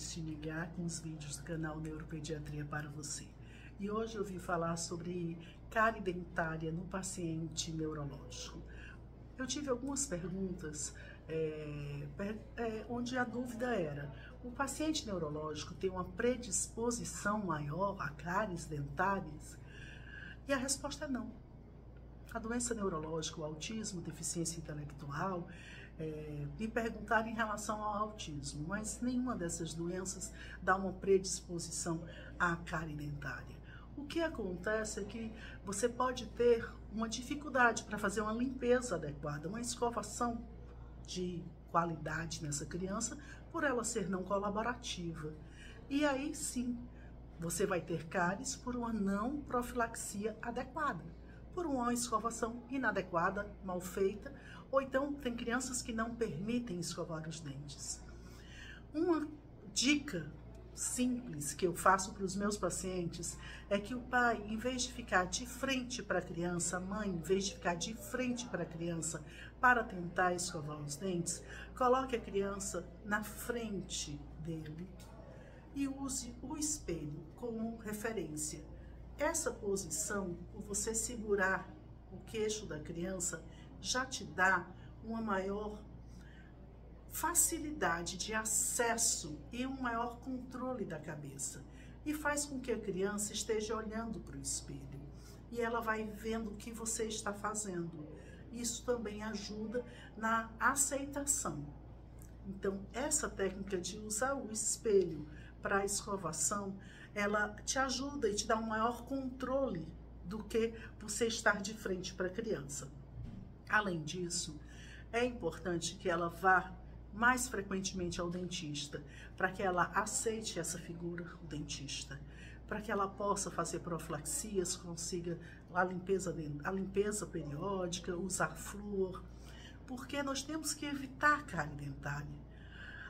Cristine Gá com os vídeos do canal Neuropediatria para você. E hoje eu vim falar sobre cárie dentária no paciente neurológico. Eu tive algumas perguntas onde a dúvida era: o paciente neurológico tem uma predisposição maior a cáries dentárias? E a resposta é não. A doença neurológica, o autismo, deficiência intelectual, me perguntaram em relação ao autismo, mas nenhuma dessas doenças dá uma predisposição à cárie dentária. O que acontece é que você pode ter uma dificuldade para fazer uma limpeza adequada, uma escovação de qualidade nessa criança, por ela ser não colaborativa. E aí sim, você vai ter cáries por uma não profilaxia adequada, por uma escovação inadequada, mal feita, ou então tem crianças que não permitem escovar os dentes. Uma dica simples que eu faço para os meus pacientes é que o pai, em vez de ficar de frente para a criança, a mãe, em vez de ficar de frente para a criança para tentar escovar os dentes, coloque a criança na frente dele e use o espelho como referência. Essa posição, por você segurar o queixo da criança, já te dá uma maior facilidade de acesso e um maior controle da cabeça. E faz com que a criança esteja olhando para o espelho. E ela vai vendo o que você está fazendo. Isso também ajuda na aceitação. Então, essa técnica de usar o espelho para a escovação, ela te ajuda e te dá um maior controle do que você estar de frente para a criança. Além disso, é importante que ela vá mais frequentemente ao dentista, para que ela aceite essa figura, o dentista, para que ela possa fazer profilaxias, consiga a limpeza periódica, usar flúor, porque nós temos que evitar a cárie dentária.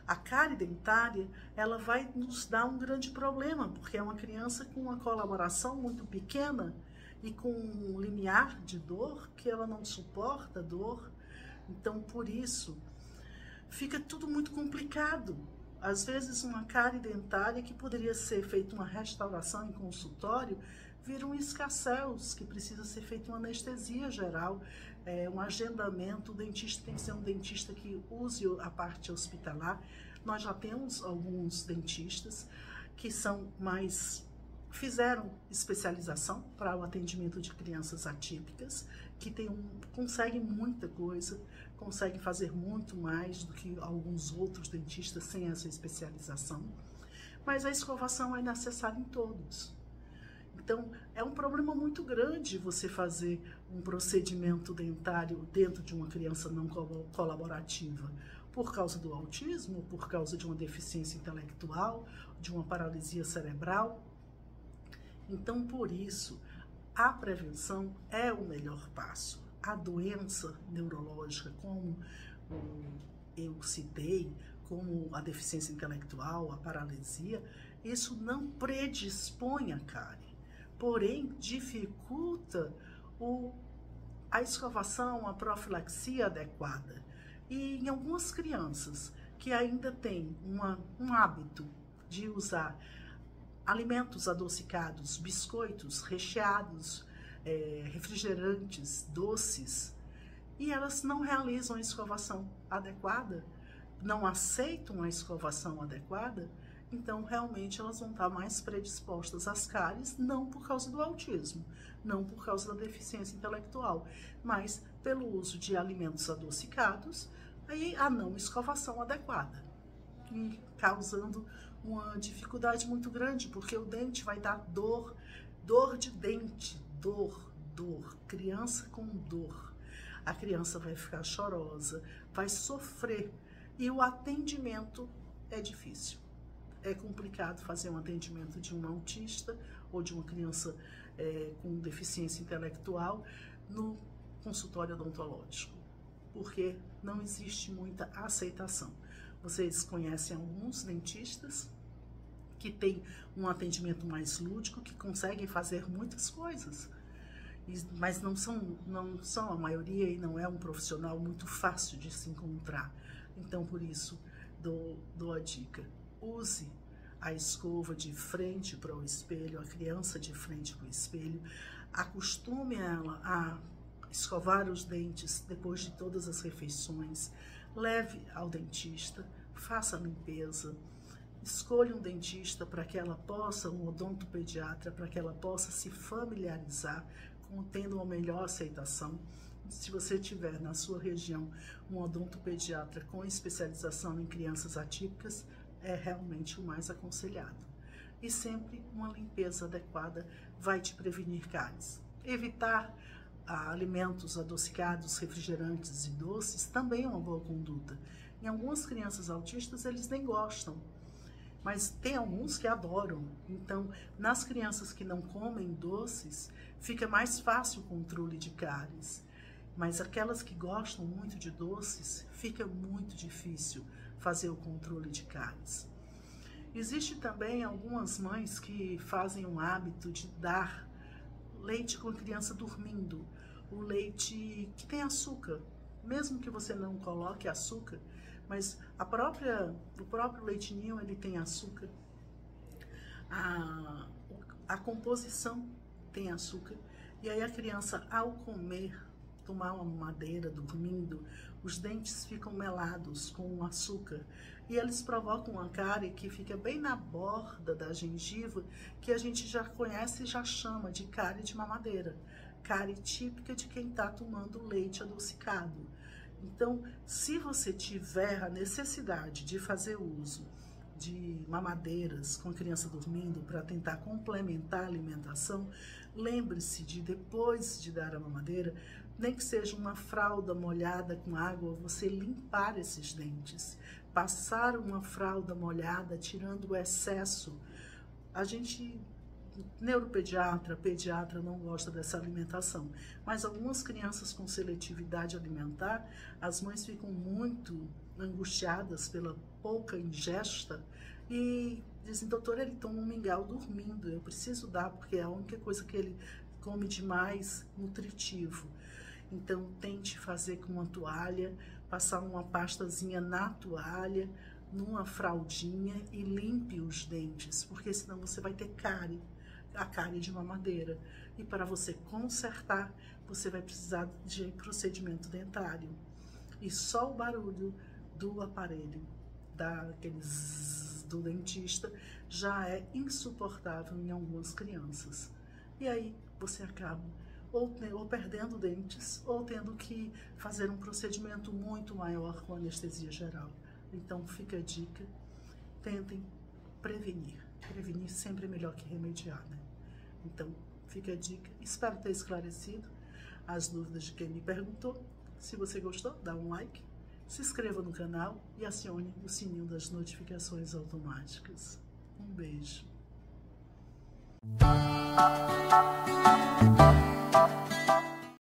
A cárie dentária, ela vai nos dar um grande problema, porque é uma criança com uma colaboração muito pequena e com um limiar de dor que ela não suporta dor. Então, por isso, fica tudo muito complicado. Às vezes, uma cárie dentária que poderia ser feita uma restauração em consultório, vira um escarcéus, que precisa ser feita uma anestesia geral, um agendamento. O dentista tem que ser um dentista que use a parte hospitalar. Nós já temos alguns dentistas que fizeram especialização para o atendimento de crianças atípicas, que conseguem muita coisa, conseguem fazer muito mais do que alguns outros dentistas sem essa especialização. Mas a escovação é necessária em todos. Então, é um problema muito grande você fazer um procedimento dentário dentro de uma criança não colaborativa, por causa do autismo, por causa de uma deficiência intelectual, de uma paralisia cerebral. Então, por isso, a prevenção é o melhor passo. A doença neurológica, como eu citei, como a deficiência intelectual, a paralisia, isso não predispõe a cárie, porém dificulta a escovação, a profilaxia adequada. E em algumas crianças que ainda têm um hábito de usar alimentos adocicados, biscoitos, recheados, refrigerantes, doces, e elas não realizam a escovação adequada, não aceitam a escovação adequada, então realmente elas vão estar mais predispostas às cáries, não por causa do autismo, não por causa da deficiência intelectual, mas pelo uso de alimentos adocicados e a não escovação adequada, e causando uma dificuldade muito grande, porque o dente vai dar dor de dente, dor, criança com dor. A criança vai ficar chorosa, vai sofrer, e o atendimento é difícil. É complicado fazer um atendimento de um autista ou de uma criança com deficiência intelectual no consultório odontológico, porque não existe muita aceitação. Vocês conhecem alguns dentistas que têm um atendimento mais lúdico, que conseguem fazer muitas coisas, mas não são a maioria, e não é um profissional muito fácil de se encontrar. Então, por isso, dou a dica: use a escova de frente para o espelho, a criança de frente para o espelho. Acostume ela a escovar os dentes depois de todas as refeições. Leve ao dentista, faça a limpeza. Escolha um dentista para que ela possa, um odontopediatra, para que ela possa se familiarizar com tendo uma melhor aceitação. Se você tiver na sua região um odontopediatra com especialização em crianças atípicas, é realmente o mais aconselhado. E sempre uma limpeza adequada vai te prevenir cáries. Evitar alimentos adocicados, refrigerantes e doces também é uma boa conduta. Em algumas crianças autistas eles nem gostam, mas tem alguns que adoram. Então, nas crianças que não comem doces, fica mais fácil o controle de cáries. Mas aquelas que gostam muito de doces, fica muito difícil fazer o controle de cáries. Existe também algumas mães que fazem um hábito de dar leite com a criança dormindo, o leite que tem açúcar, mesmo que você não coloque açúcar, mas o próprio leitinho ele tem açúcar, a composição tem açúcar, e aí a criança ao comer, tomar uma mamadeira dormindo, os dentes ficam melados com açúcar e eles provocam uma cárie que fica bem na borda da gengiva, que a gente já conhece e já chama de cárie de mamadeira, cárie típica de quem está tomando leite adocicado. Então, se você tiver a necessidade de fazer uso de mamadeiras com a criança dormindo para tentar complementar a alimentação, lembre-se de, depois de dar a mamadeira, nem que seja uma fralda molhada com água, você limpar esses dentes, passar uma fralda molhada, tirando o excesso. A gente, neuropediatra, pediatra, não gosta dessa alimentação, mas algumas crianças com seletividade alimentar, as mães ficam muito angustiadas pela pouca ingesta e dizem: doutor, ele toma um mingau dormindo, eu preciso dar porque é a única coisa que ele come de mais nutritivo. Então tente fazer com uma toalha, passar uma pastazinha na toalha, numa fraldinha e limpe os dentes, porque senão você vai ter cárie, a cárie de mamadeira. E para você consertar, você vai precisar de procedimento dentário. E só o barulho do aparelho, do dentista, já é insuportável em algumas crianças. E aí você acaba ou perdendo dentes, ou tendo que fazer um procedimento muito maior com anestesia geral. Então fica a dica, tentem prevenir. Prevenir sempre é melhor que remediar, né? Então fica a dica, espero ter esclarecido as dúvidas de quem me perguntou. Se você gostou, dá um like, se inscreva no canal e acione o sininho das notificações automáticas. Um beijo.